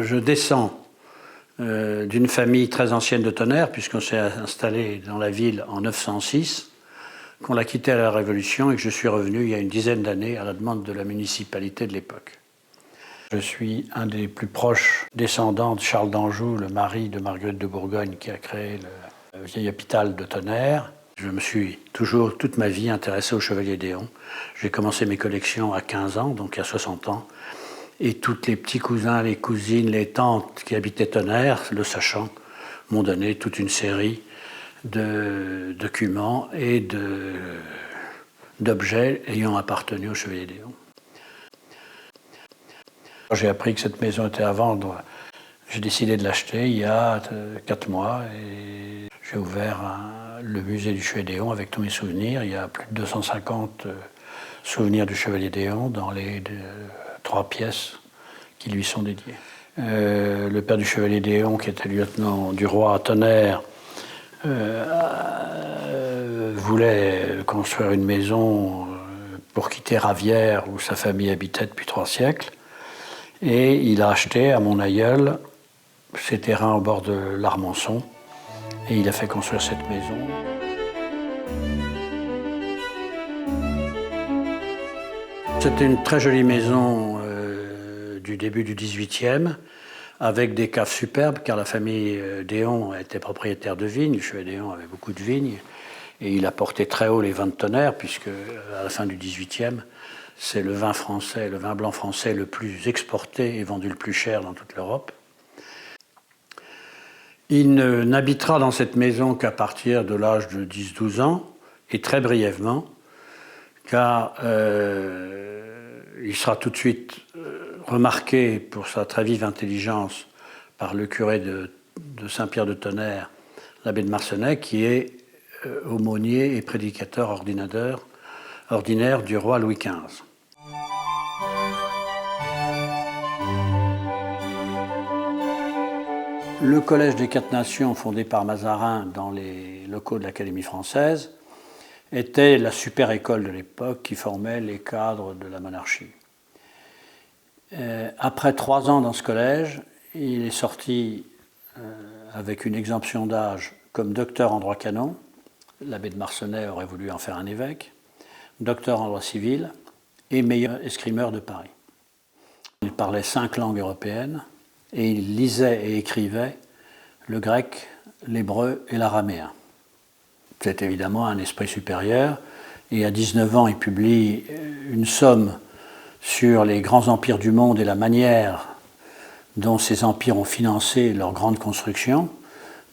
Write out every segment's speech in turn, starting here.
je descends d'une famille très ancienne de Tonnerre, puisqu'on s'est installé dans la ville en 906, qu'on l'a quitté à la Révolution et que je suis revenu il y a une dizaine d'années à la demande de la municipalité de l'époque. Je suis un des plus proches descendants de Charles d'Anjou, le mari de Marguerite de Bourgogne qui a créé le vieil hôpital de Tonnerre. Je me suis toujours, toute ma vie, intéressé au Chevalier d'Éon. J'ai commencé mes collections à 15 ans, donc il y a 60 ans. Et tous les petits cousins, les cousines, les tantes qui habitaient Tonnerre, le sachant, m'ont donné toute une série de documents et d'objets ayant appartenu au Chevalier d'Éon. J'ai appris que cette maison était à vendre. J'ai décidé de l'acheter il y a 4 mois et j'ai ouvert le musée du Chevalier d'Éon avec tous mes souvenirs. Il y a plus de 250 souvenirs du Chevalier d'Éon dans les 3 pièces qui lui sont dédiées. Le père du Chevalier d'Éon, qui était lieutenant du roi à Tonnerre, voulait construire une maison pour quitter Ravière où sa famille habitait depuis 3 siècles. Et il a acheté à mon aïeul ses terrains au bord de l'Armançon et il a fait construire cette maison. C'était une très jolie maison du début du XVIIIe avec des caves superbes car la famille d'Éon était propriétaire de vignes. Le Chevalier d'Éon avait beaucoup de vignes et il a porté très haut les vins de Tonnerre puisque à la fin du XVIIIe, c'est le vin français, le vin blanc français le plus exporté et vendu le plus cher dans toute l'Europe. Il n'habitera dans cette maison qu'à partir de l'âge de 10-12 ans, et très brièvement, car il sera tout de suite remarqué pour sa très vive intelligence par le curé de Saint-Pierre de Tonnerre, l'abbé de Marcenay, qui est aumônier et prédicateur ordinaire du roi Louis XV. Le Collège des 4 Nations, fondé par Mazarin dans les locaux de l'Académie française, était la super école de l'époque qui formait les cadres de la monarchie. Après 3 ans dans ce collège, il est sorti avec une exemption d'âge comme docteur en droit canon. L'abbé de Marcenay aurait voulu en faire un évêque, docteur en droit civil et meilleur escrimeur de Paris. Il parlait 5 langues européennes et il lisait et écrivait le grec, l'hébreu et l'araméen. C'est évidemment un esprit supérieur et à 19 ans, il publie une somme sur les grands empires du monde et la manière dont ces empires ont financé leur grande construction,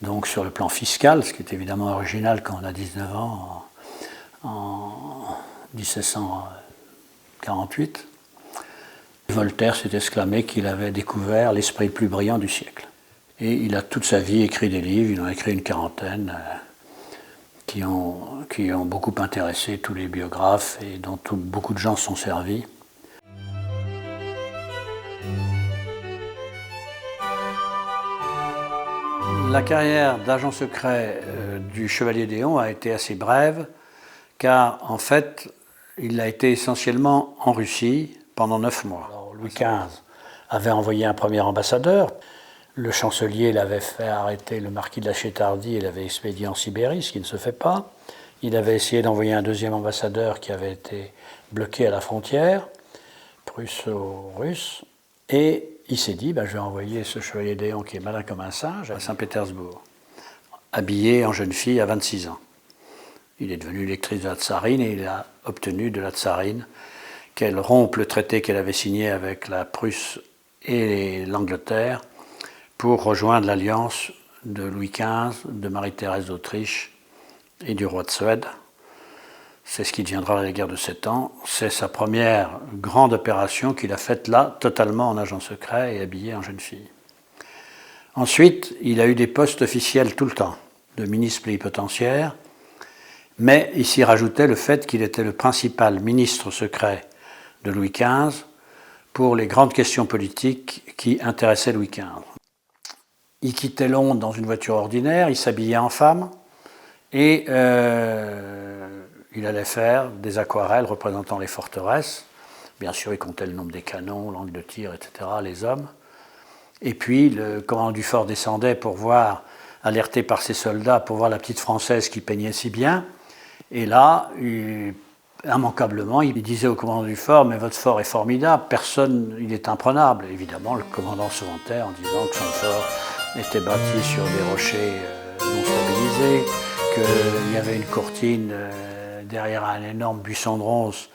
donc sur le plan fiscal, ce qui est évidemment original quand on a 19 ans en 1748. Voltaire s'est exclamé qu'il avait découvert l'esprit le plus brillant du siècle. Et il a toute sa vie écrit des livres, il en a écrit une 40aine qui ont beaucoup intéressé tous les biographes et dont beaucoup de gens se sont servis. La carrière d'agent secret du Chevalier d'Éon a été assez brève, car en fait, il a été essentiellement en Russie pendant 9 mois. Alors, Louis XV avait envoyé un premier ambassadeur. Le chancelier l'avait fait arrêter le marquis de la Chétardie et l'avait expédié en Sibérie, ce qui ne se fait pas. Il avait essayé d'envoyer un deuxième ambassadeur qui avait été bloqué à la frontière, prusso-russe, et il s'est dit, je vais envoyer ce Chevalier d'Éon qui est malin comme un singe à Saint-Pétersbourg, habillé en jeune fille à 26 ans. Il est devenu lectrice de la tsarine et il a obtenu de la tsarine qu'elle rompe le traité qu'elle avait signé avec la Prusse et l'Angleterre pour rejoindre l'alliance de Louis XV, de Marie-Thérèse d'Autriche et du roi de Suède. C'est ce qui deviendra la guerre de 7 ans. C'est sa première grande opération qu'il a faite là, totalement en agent secret et habillé en jeune fille. Ensuite, il a eu des postes officiels tout le temps, de ministre plénipotentiaire, mais il s'y rajoutait le fait qu'il était le principal ministre secret de Louis XV pour les grandes questions politiques qui intéressaient Louis XV. Il quittait Londres dans une voiture ordinaire, il s'habillait en femme et il allait faire des aquarelles représentant les forteresses. Bien sûr, il comptait le nombre des canons, l'angle de tir, etc., les hommes. Et puis le commandant du fort descendait pour voir, alerté par ses soldats, pour voir la petite Française qui peignait si bien. Et là, immanquablement, il disait au commandant du fort, mais votre fort est formidable, personne, il est imprenable. Évidemment, le commandant se vantait en disant que son fort était bâti sur des rochers non stabilisés, qu'il y avait une courtine derrière un énorme buisson de ronces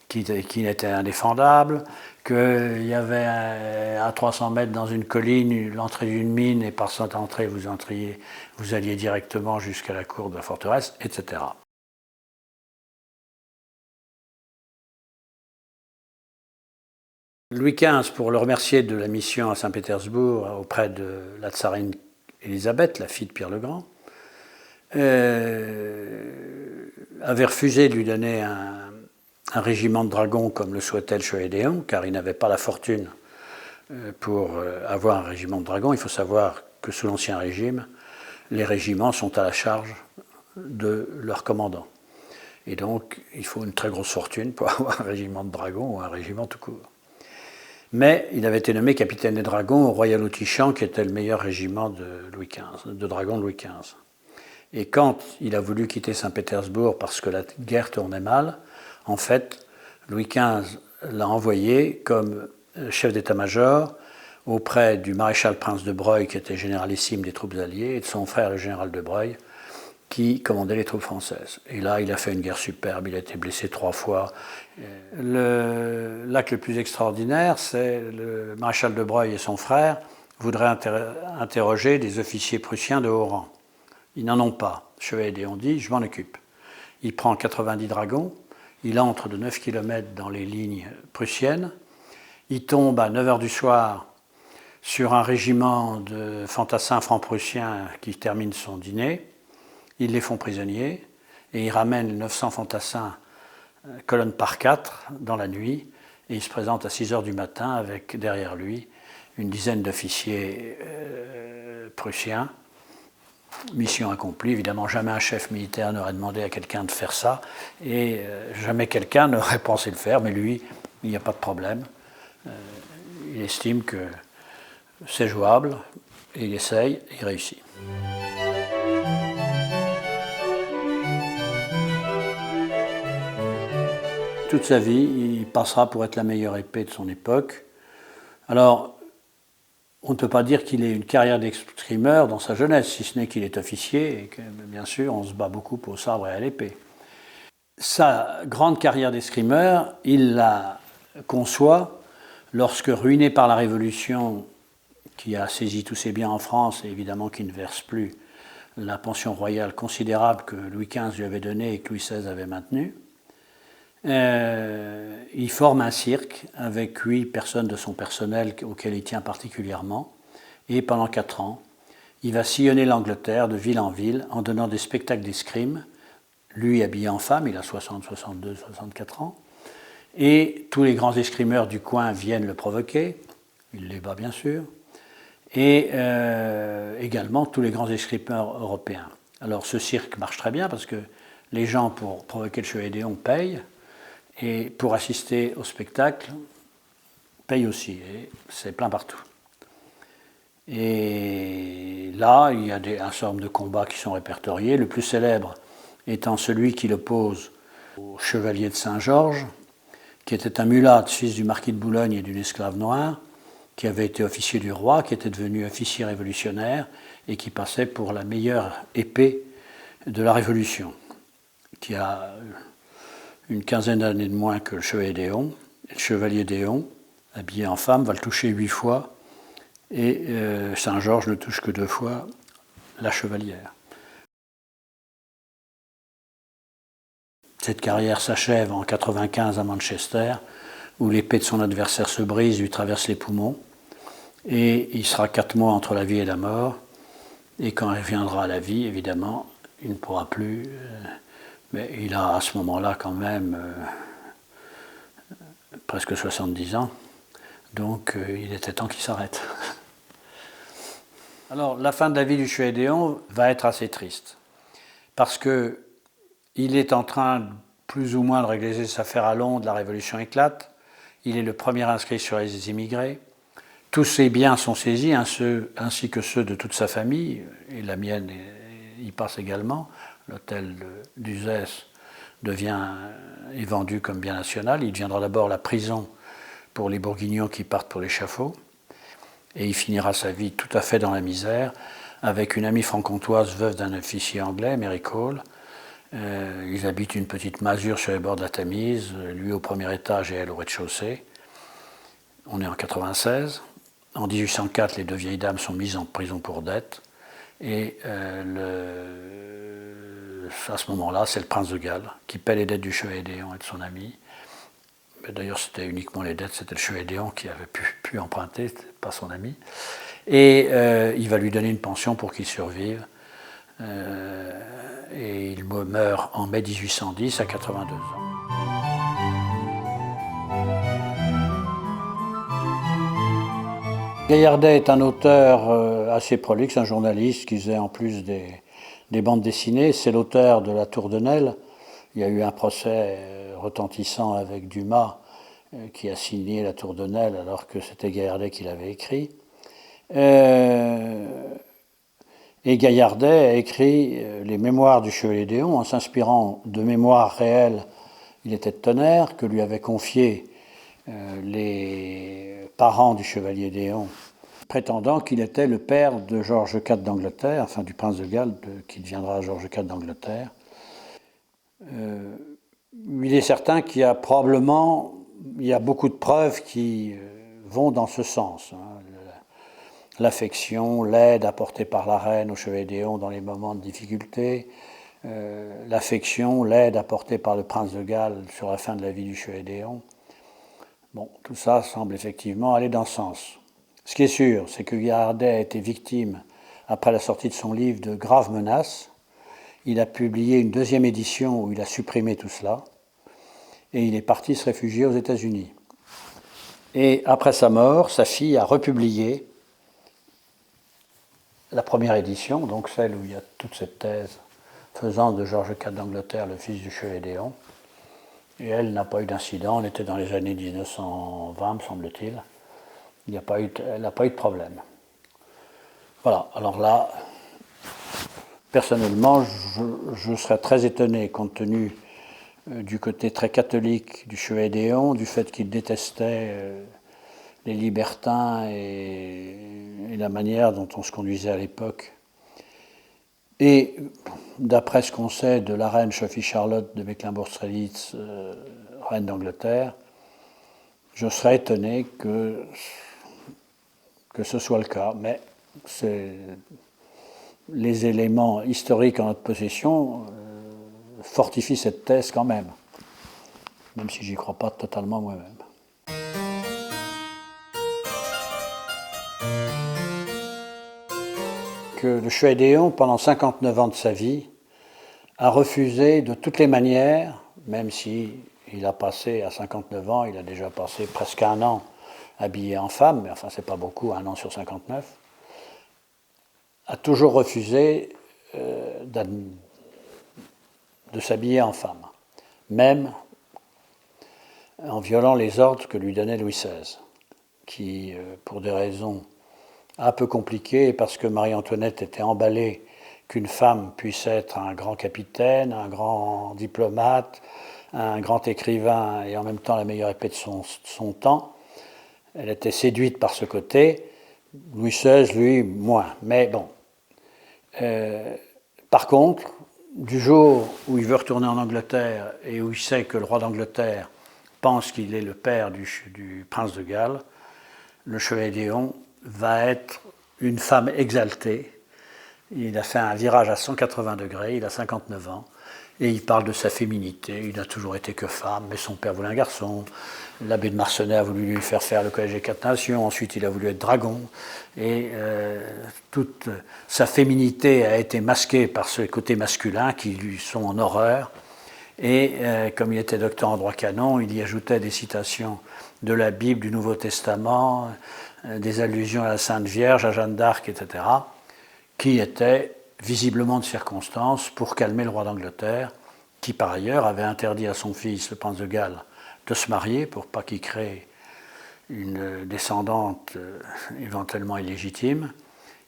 qui était indéfendable, qu'il y avait à 300 mètres dans une colline l'entrée d'une mine, et par cette entrée vous alliez directement jusqu'à la cour de la forteresse, etc. Louis XV, pour le remercier de la mission à Saint-Pétersbourg auprès de la tsarine Élisabeth, la fille de Pierre le Grand, avait refusé de lui donner un régiment de dragons comme le souhaitait le chevalier d'Éon, car il n'avait pas la fortune pour avoir un régiment de dragons. Il faut savoir que sous l'Ancien Régime, les régiments sont à la charge de leur commandant. Et donc, il faut une très grosse fortune pour avoir un régiment de dragons ou un régiment tout court. Mais il avait été nommé capitaine des dragons au Royal Autichan, qui était le meilleur régiment de Louis XV, de dragons de Louis XV. Et quand il a voulu quitter Saint-Pétersbourg parce que la guerre tournait mal, en fait, Louis XV l'a envoyé comme chef d'état-major auprès du maréchal prince de Broglie, qui était généralissime des troupes alliées, et de son frère, le général de Broglie, qui commandait les troupes françaises. Et là, il a fait une guerre superbe, il a été blessé 3 fois. L'acte le plus extraordinaire, c'est le maréchal de Broglie et son frère voudraient interroger des officiers prussiens de haut rang. Ils n'en ont pas. Le chevalier d'Éon dit, je m'en occupe. Il prend 90 dragons, il entre de 9 km dans les lignes prussiennes, il tombe à 9 h du soir sur un régiment de fantassins francs-prussiens qui termine son dîner, ils les font prisonniers et ils ramènent 900 fantassins colonne par 4 dans la nuit, et il se présente à 6 h du matin avec derrière lui une dizaine d'officiers prussiens. Mission accomplie. Évidemment, jamais un chef militaire n'aurait demandé à quelqu'un de faire ça, et jamais quelqu'un n'aurait pensé le faire, mais lui, il n'y a pas de problème. Il estime que c'est jouable, et il essaye, et il réussit. Toute sa vie, il passera pour être la meilleure épée de son époque. Alors, on ne peut pas dire qu'il ait une carrière d'escrimeur dans sa jeunesse, si ce n'est qu'il est officier et que, bien sûr, on se bat beaucoup au sabre et à l'épée. Sa grande carrière d'escrimeur, il la conçoit lorsque, ruiné par la Révolution, qui a saisi tous ses biens en France et évidemment qui ne verse plus la pension royale considérable que Louis XV lui avait donnée et que Louis XVI avait maintenue, il forme un cirque avec 8 personnes de son personnel auquel il tient particulièrement, et pendant 4 ans, il va sillonner l'Angleterre de ville en ville en donnant des spectacles d'escrime, lui habillé en femme, il a 60, 62, 64 ans, et tous les grands escrimeurs du coin viennent le provoquer, il les bat bien sûr, et également tous les grands escrimeurs européens. Alors ce cirque marche très bien parce que les gens, pour provoquer le chevalier d'Éon, payent, et pour assister au spectacle, paye aussi, et c'est plein partout. Et là, il y a un certain nombre de combats qui sont répertoriés, le plus célèbre étant celui qui l'oppose au chevalier de Saint-Georges, qui était un mulâtre, fils du marquis de Boulogne et d'une esclave noire, qui avait été officier du roi, qui était devenu officier révolutionnaire, et qui passait pour la meilleure épée de la Révolution, qui a une quinzaine d'années de moins que le chevalier d'Éon. Le chevalier d'Éon, habillé en femme, va le toucher 8 fois, et Saint-Georges ne touche que 2 fois la chevalière. Cette carrière s'achève en 1995 à Manchester, où l'épée de son adversaire se brise, lui traverse les poumons, et il sera 4 mois entre la vie et la mort, et quand il reviendra à la vie, évidemment, il ne pourra plus... mais il a à ce moment-là quand même presque 70 ans, donc il était temps qu'il s'arrête. Alors la fin de la vie du chevalier d'Éon va être assez triste, parce qu'il est en train plus ou moins de régler ses affaires à Londres, la Révolution éclate, il est le premier inscrit sur les immigrés, Tous ses biens sont saisis, ainsi que ceux de toute sa famille, et la mienne y passe également. L'hôtel d'Uzès est vendu comme bien national. Il deviendra d'abord la prison pour les Bourguignons qui partent pour l'échafaud. Et il finira sa vie tout à fait dans la misère, avec une amie franc-comtoise, veuve d'un officier anglais, Mary Cole. Ils habitent une petite masure sur les bords de la Tamise, lui au premier étage et elle au rez-de-chaussée. On est en 96. En 1804, les deux vieilles dames sont mises en prison pour dette. Et à ce moment-là, c'est le prince de Galles qui paie les dettes du chevalier d'Éon et de son ami. D'ailleurs, c'était uniquement les dettes, c'était le chevalier d'Éon qui avait pu emprunter, pas son ami. Et il va lui donner une pension pour qu'il survive. Et il meurt en mai 1810 à 82 ans. Gaillardet est un auteur assez prolixe, un journaliste qui faisait en plus des bandes dessinées. C'est l'auteur de La Tour de Nesle. Il y a eu un procès retentissant avec Dumas qui a signé La Tour de Nesle alors que c'était Gaillardet qui l'avait écrit. Et Gaillardet a écrit les mémoires du Chevalier d'Éon en s'inspirant de mémoires réelles. Il était de Tonnerre, que lui avaient confié les parents du Chevalier d'Éon, prétendant qu'il était le père de Georges IV d'Angleterre, enfin du prince de Galles, qui deviendra Georges IV d'Angleterre. Il est certain qu'il y a beaucoup de preuves qui vont dans ce sens. L'affection, l'aide apportée par la reine au Chevalier d'Éon dans les moments de difficulté, l'affection, l'aide apportée par le prince de Galles sur la fin de la vie du Chevalier d'Éon. Bon, tout ça semble effectivement aller dans ce sens. Ce qui est sûr, c'est que Gaillardet a été victime, après la sortie de son livre, de graves menaces. Il a publié une deuxième édition où il a supprimé tout cela, et il est parti se réfugier aux États-Unis. Et après sa mort, sa fille a republié la première édition, donc celle où il y a toute cette thèse faisant de Georges IV d'Angleterre le fils du Chevalier d'Éon. Et elle n'a pas eu d'incident, on était dans les années 1920, me semble-t-il. Elle n'a pas eu de problème. Voilà, alors là, personnellement, je serais très étonné, compte tenu du côté très catholique du Chevalier d'Éon, du fait qu'il détestait les libertins et la manière dont on se conduisait à l'époque. Et d'après ce qu'on sait de la reine Sophie-Charlotte de Mecklembourg-Strelitz, reine d'Angleterre, je serais étonné que ce soit le cas, mais les éléments historiques en notre possession fortifient cette thèse quand même si j'y crois pas totalement moi-même. Que le Chevalier d'Éon, pendant 59 ans de sa vie, a refusé de toutes les manières, même si il a passé à 59 ans, il a déjà passé presque un an habillé en femme, mais enfin c'est pas beaucoup, un an sur 59, a toujours refusé de s'habiller en femme, même en violant les ordres que lui donnait Louis XVI, qui, pour des raisons un peu compliquées, parce que Marie-Antoinette était emballée qu'une femme puisse être un grand capitaine, un grand diplomate, un grand écrivain et en même temps la meilleure épée de son temps. Elle était séduite par ce côté. Louis XVI, lui, moins. Mais bon. Par contre, du jour où il veut retourner en Angleterre et où il sait que le roi d'Angleterre pense qu'il est le père du prince de Galles, le Chevalier d'Éon va être une femme exaltée. Il a fait un virage à 180 degrés, il a 59 ans, et il parle de sa féminité. Il n'a toujours été que femme, mais son père voulait un garçon. L'abbé de Marcenay a voulu lui faire le collège des 4 Nations, ensuite il a voulu être dragon, et toute sa féminité a été masquée par ce côté masculin qui lui sont en horreur. Et comme il était docteur en droit canon, il y ajoutait des citations de la Bible, du Nouveau Testament, des allusions à la Sainte Vierge, à Jeanne d'Arc, etc., qui étaient visiblement de circonstance pour calmer le roi d'Angleterre, qui par ailleurs avait interdit à son fils, le prince de Galles, de se marier pour pas qu'il crée une descendante éventuellement illégitime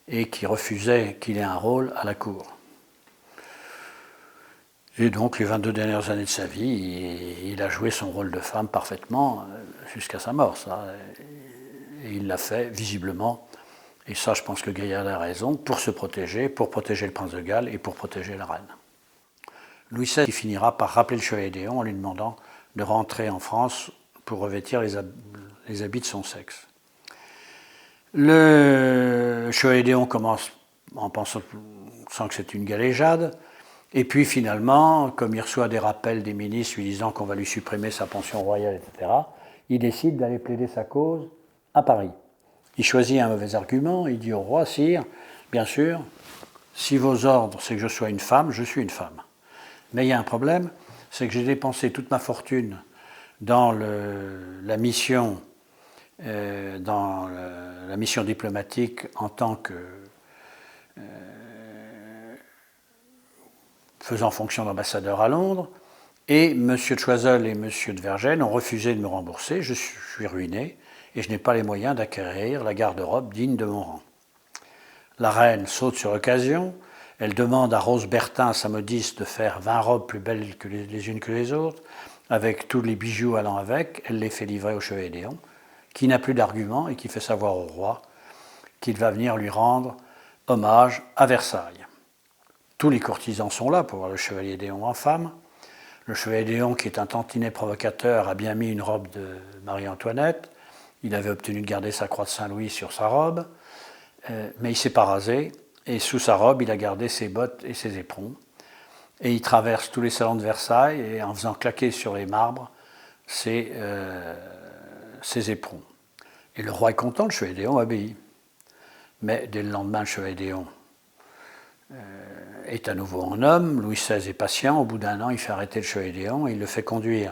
et qui refusait qu'il ait un rôle à la cour. Et donc les 22 dernières années de sa vie, il a joué son rôle de femme parfaitement jusqu'à sa mort. Ça. Et il l'a fait visiblement, et ça je pense que Gaillard a raison, pour se protéger, pour protéger le prince de Galles et pour protéger la reine. Louis XVI finira par rappeler le chevalier d'Éon en lui demandant de rentrer en France pour revêtir les habits de son sexe. Le chevalier d'Éon commence en pensant que c'est une galéjade, et puis finalement, comme il reçoit des rappels des ministres lui disant qu'on va lui supprimer sa pension royale, etc., il décide d'aller plaider sa cause à Paris. Il choisit un mauvais argument, il dit au roi, sire, bien sûr, si vos ordres c'est que je sois une femme, je suis une femme. Mais il y a un problème, c'est que j'ai dépensé toute ma fortune dans la mission diplomatique en tant que faisant fonction d'ambassadeur à Londres, et M. de Choiseul et M. de Vergennes ont refusé de me rembourser, je suis ruiné, et je n'ai pas les moyens d'acquérir la garde-robe digne de mon rang. La reine saute sur l'occasion, elle demande à Rose Bertin, sa modiste, de faire 20 robes plus belles les unes que les autres, avec tous les bijoux allant avec, elle les fait livrer au chevalier d'Éon, qui n'a plus d'argument et qui fait savoir au roi qu'il va venir lui rendre hommage à Versailles. Tous les courtisans sont là pour voir le chevalier d'Éon en femme. Le chevalier d'Éon, qui est un tantinet provocateur, a bien mis une robe de Marie-Antoinette. Il avait obtenu de garder sa croix de Saint-Louis sur sa robe, mais il ne s'est pas rasé. Et sous sa robe, il a gardé ses bottes et ses éperons. Et il traverse tous les salons de Versailles et en faisant claquer sur les marbres ses éperons. Et le roi est content, le chevalier d'Éon obéit. Mais dès le lendemain, le chevalier d'Éon est à nouveau en homme. Louis XVI est patient. Au bout d'un an, il fait arrêter le chevalier d'Éon et il le fait conduire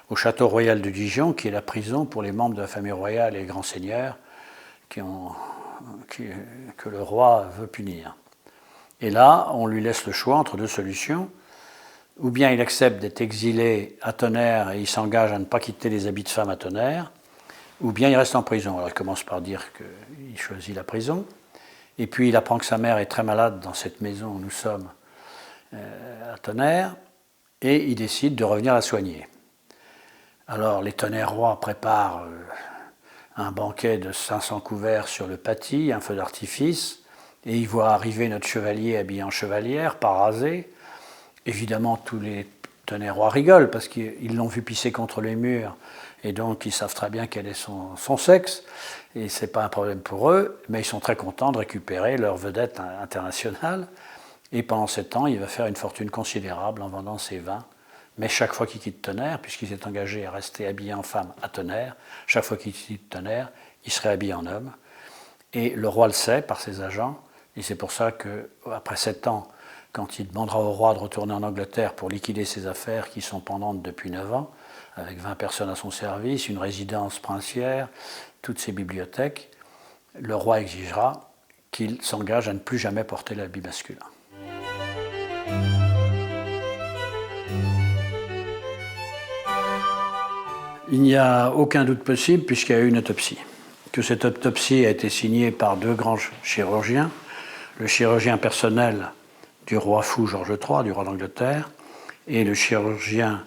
au château royal de Dijon, qui est la prison pour les membres de la famille royale et les grands seigneurs que le roi veut punir. Et là, on lui laisse le choix entre deux solutions. Ou bien il accepte d'être exilé à Tonnerre et il s'engage à ne pas quitter les habits de femme à Tonnerre, ou bien il reste en prison. Alors il commence par dire qu'il choisit la prison, et puis il apprend que sa mère est très malade dans cette maison où nous sommes à Tonnerre, et il décide de revenir la soigner. Alors les Tonnerrois préparent un banquet de 500 couverts sur le paty, un feu d'artifice, et ils voient arriver notre chevalier habillé en chevalière, pas rasé. Évidemment, tous les Tonnerrois rigolent parce qu'ils l'ont vu pisser contre les murs et donc ils savent très bien quel est son sexe et ce n'est pas un problème pour eux, mais ils sont très contents de récupérer leur vedette internationale. Et pendant ce temps, il va faire une fortune considérable en vendant ses vins. Mais chaque fois qu'il quitte Tonnerre, puisqu'il s'est engagé à rester habillé en femme à Tonnerre, chaque fois qu'il quitte Tonnerre, il serait habillé en homme. Et le roi le sait par ses agents, et c'est pour ça qu'après 7 ans, quand il demandera au roi de retourner en Angleterre pour liquider ses affaires qui sont pendantes depuis 9 ans, avec 20 personnes à son service, une résidence princière, toutes ses bibliothèques, le roi exigera qu'il s'engage à ne plus jamais porter l'habit masculin. Il n'y a aucun doute possible puisqu'il y a eu une autopsie. Que cette autopsie a été signée par 2 grands chirurgiens, le chirurgien personnel du roi fou Georges III, du roi d'Angleterre, et le chirurgien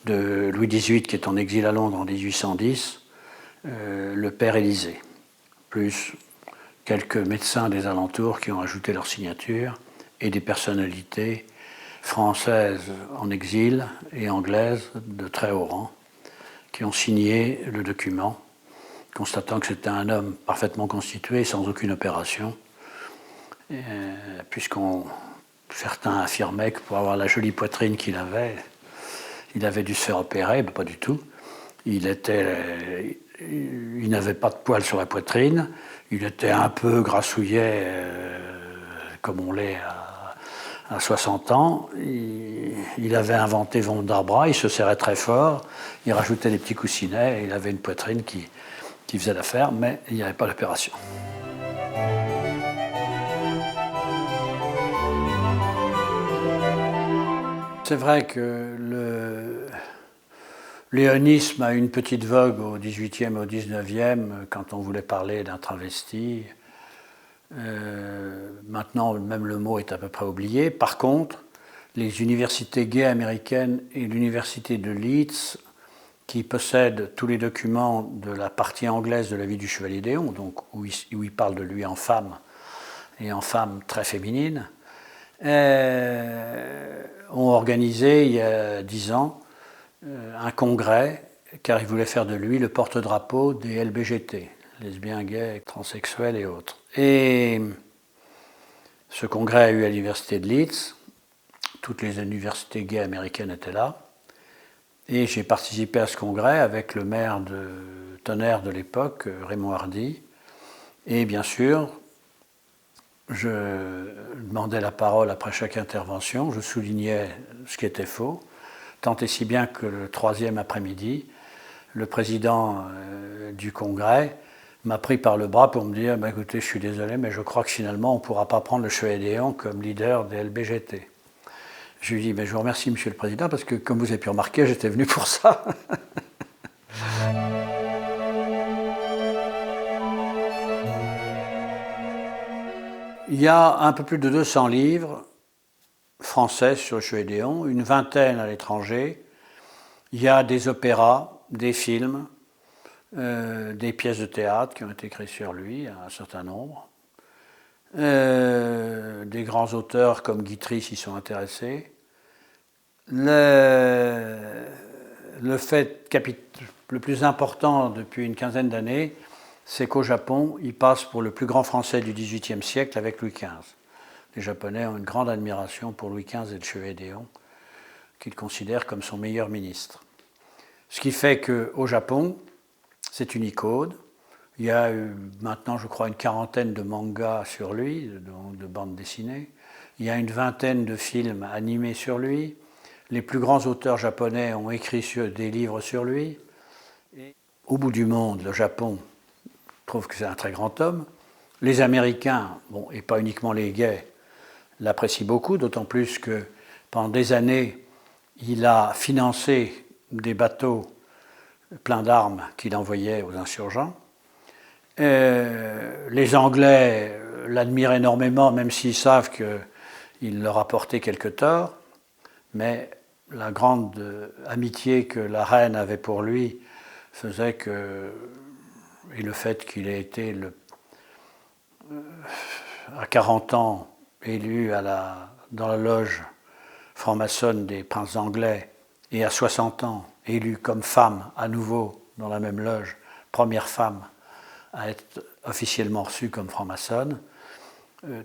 de Louis XVIII qui est en exil à Londres en 1810, le père Élysée, plus quelques médecins des alentours qui ont ajouté leur signature et des personnalités françaises en exil et anglaises de très haut rang qui ont signé le document, constatant que c'était un homme parfaitement constitué, sans aucune opération, certains affirmaient que pour avoir la jolie poitrine qu'il avait, il avait dû se faire opérer, mais pas du tout. Il n'avait pas de poils sur la poitrine, il était un peu grassouillet, comme on l'est à 60 ans. Il avait inventé Wonderbras, il se serrait très fort, il rajoutait des petits coussinets, et il avait une poitrine qui faisait l'affaire, mais il n'y avait pas d'opération. C'est vrai que léonisme a eu une petite vogue au XVIIIe et au XIXe quand on voulait parler d'un travesti. Maintenant, même le mot est à peu près oublié. Par contre, les universités gays américaines et l'université de Leeds, qui possèdent tous les documents de la partie anglaise de la vie du Chevalier d'Éon, donc où il parle de lui en femme, et en femme très féminine, ont organisé il y a 10 ans un congrès, car ils voulaient faire de lui le porte-drapeau des LBGT, lesbiens, gays, transsexuels et autres. Et ce congrès a eu à l'université de Leeds. Toutes les universités gays américaines étaient là. Et j'ai participé à ce congrès avec le maire de Tonnerre de l'époque, Raymond Hardy. Et bien sûr, je demandais la parole après chaque intervention, je soulignais ce qui était faux, tant et si bien que le troisième après-midi, le président du congrès m'a pris par le bras pour me dire bah, « Écoutez, je suis désolé, mais je crois que finalement, on ne pourra pas prendre le Chevalier d'Éon comme leader des LBGT. » Je lui ai dit « Je vous remercie, Monsieur le Président, parce que comme vous avez pu remarquer, j'étais venu pour ça. » Il y a un peu plus de 200 livres français sur le Chevalier d'Éon, une vingtaine à l'étranger. Il y a des opéras, des films, des pièces de théâtre qui ont été créées sur lui, un certain nombre. Des grands auteurs comme Guitry s'y sont intéressés. Le fait le plus important depuis une quinzaine d'années, c'est qu'au Japon, il passe pour le plus grand Français du XVIIIe siècle avec Louis XV. Les Japonais ont une grande admiration pour Louis XV et le Chevalier d'Éon, qu'ils considèrent comme son meilleur ministre. Ce qui fait qu'au Japon, c'est une icône. Il y a maintenant, je crois, une quarantaine de mangas sur lui, de bandes dessinées. Il y a une vingtaine de films animés sur lui. Les plus grands auteurs japonais ont écrit des livres sur lui. Et au bout du monde, le Japon trouve que c'est un très grand homme. Les Américains, bon, et pas uniquement les gays, l'apprécient beaucoup, d'autant plus que pendant des années, il a financé des bateaux pleins d'armes qu'il envoyait aux insurgents. Les Anglais l'admirent énormément, même s'ils savent qu'il leur a porté quelques torts. Mais la grande amitié que la reine avait pour lui faisait que, et le fait qu'il ait été à 40 ans élu dans la loge franc-maçonne des princes anglais et à 60 ans élu comme femme à nouveau dans la même loge, première femme à être officiellement reçue comme franc-maçonne,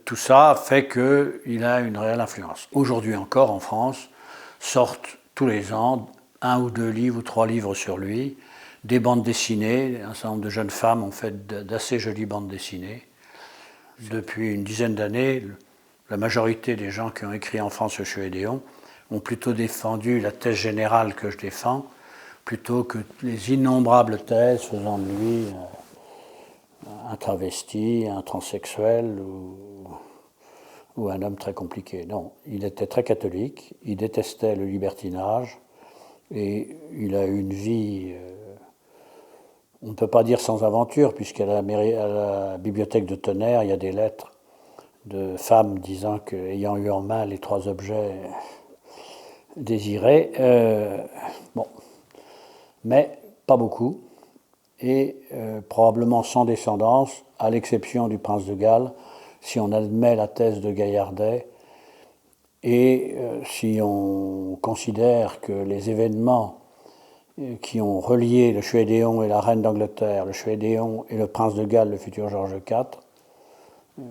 tout ça fait qu'il a une réelle influence. Aujourd'hui encore en France, sortent tous les ans 1 ou 2 livres ou 3 livres sur lui, des bandes dessinées, un certain nombre de jeunes femmes ont fait d'assez jolies bandes dessinées. Depuis une dizaine d'années, la majorité des gens qui ont écrit en France le Chevalier d'Éon ont plutôt défendu la thèse générale que je défends, plutôt que les innombrables thèses faisant de lui un travesti, un transsexuel ou un homme très compliqué. Non, il était très catholique, il détestait le libertinage et il a eu une vie, on ne peut pas dire sans aventure, puisqu'à la bibliothèque de Tonnerre, il y a des lettres de femmes disant qu'ayant eu en main les 3 objets désirés, bon, mais pas beaucoup, et probablement sans descendance, à l'exception du prince de Galles, si on admet la thèse de Gaillardet, et si on considère que les événements qui ont relié le Chevalier d'Éon et la reine d'Angleterre, le Chevalier d'Éon et le prince de Galles, le futur George IV,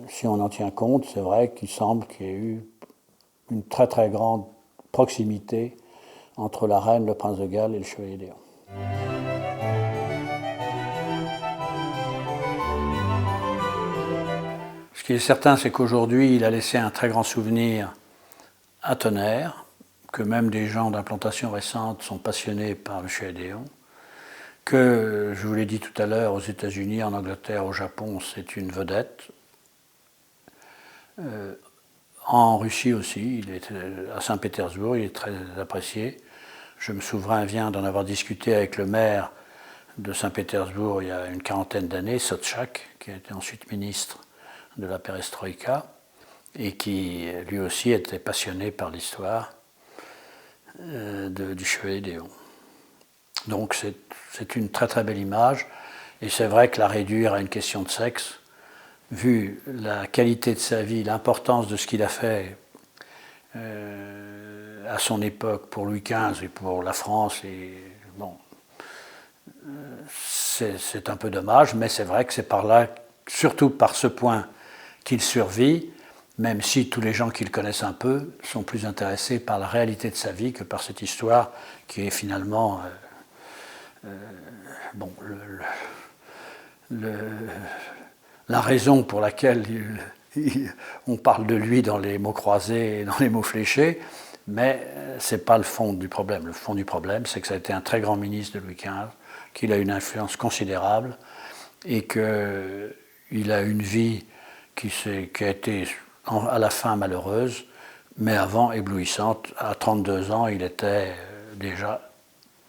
si on en tient compte, c'est vrai qu'il semble qu'il y ait eu une très très grande proximité entre la reine, le prince de Galles et le Chevalier d'Éon. Ce qui est certain, c'est qu'aujourd'hui, il a laissé un très grand souvenir à Tonnerre, que même des gens d'implantation récente sont passionnés par le Chevalier d'Éon, que, je vous l'ai dit tout à l'heure, aux États-Unis, en Angleterre, au Japon, c'est une vedette. En Russie aussi, à Saint-Pétersbourg, il est très apprécié. Je me souviens d'en avoir discuté avec le maire de Saint-Pétersbourg il y a une quarantaine d'années, Sobchak, qui a été ensuite ministre de la Perestroïka, et qui lui aussi était passionné par l'histoire du Chevalier d'Éon. Donc c'est une très très belle image, et c'est vrai que la réduire à une question de sexe, vu la qualité de sa vie, l'importance de ce qu'il a fait à son époque pour Louis XV et pour la France, et bon, c'est un peu dommage, mais c'est vrai que c'est par là, surtout par ce point, qu'il survit, même si tous les gens qui le connaissent un peu sont plus intéressés par la réalité de sa vie que par cette histoire qui est finalement bon, la raison pour laquelle on parle de lui dans les mots croisés et dans les mots fléchés, mais ce n'est pas le fond du problème. Le fond du problème, c'est que ça a été un très grand ministre de Louis XV, qu'il a une influence considérable et qu'il a une vie qui a été à la fin malheureuse, mais avant éblouissante. À 32 ans, il était déjà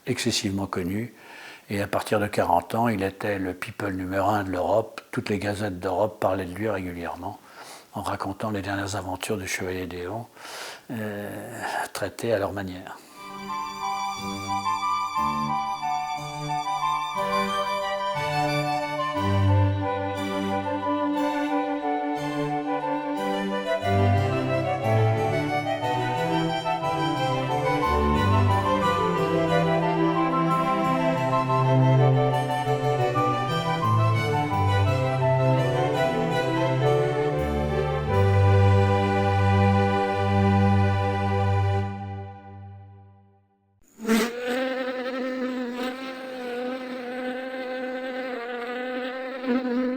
excessivement connu, et à partir de 40 ans, il était le people numéro 1 de l'Europe. Toutes les gazettes d'Europe parlaient de lui régulièrement, en racontant les dernières aventures du Chevalier d'Éon, traitées à leur manière. Mm-hmm.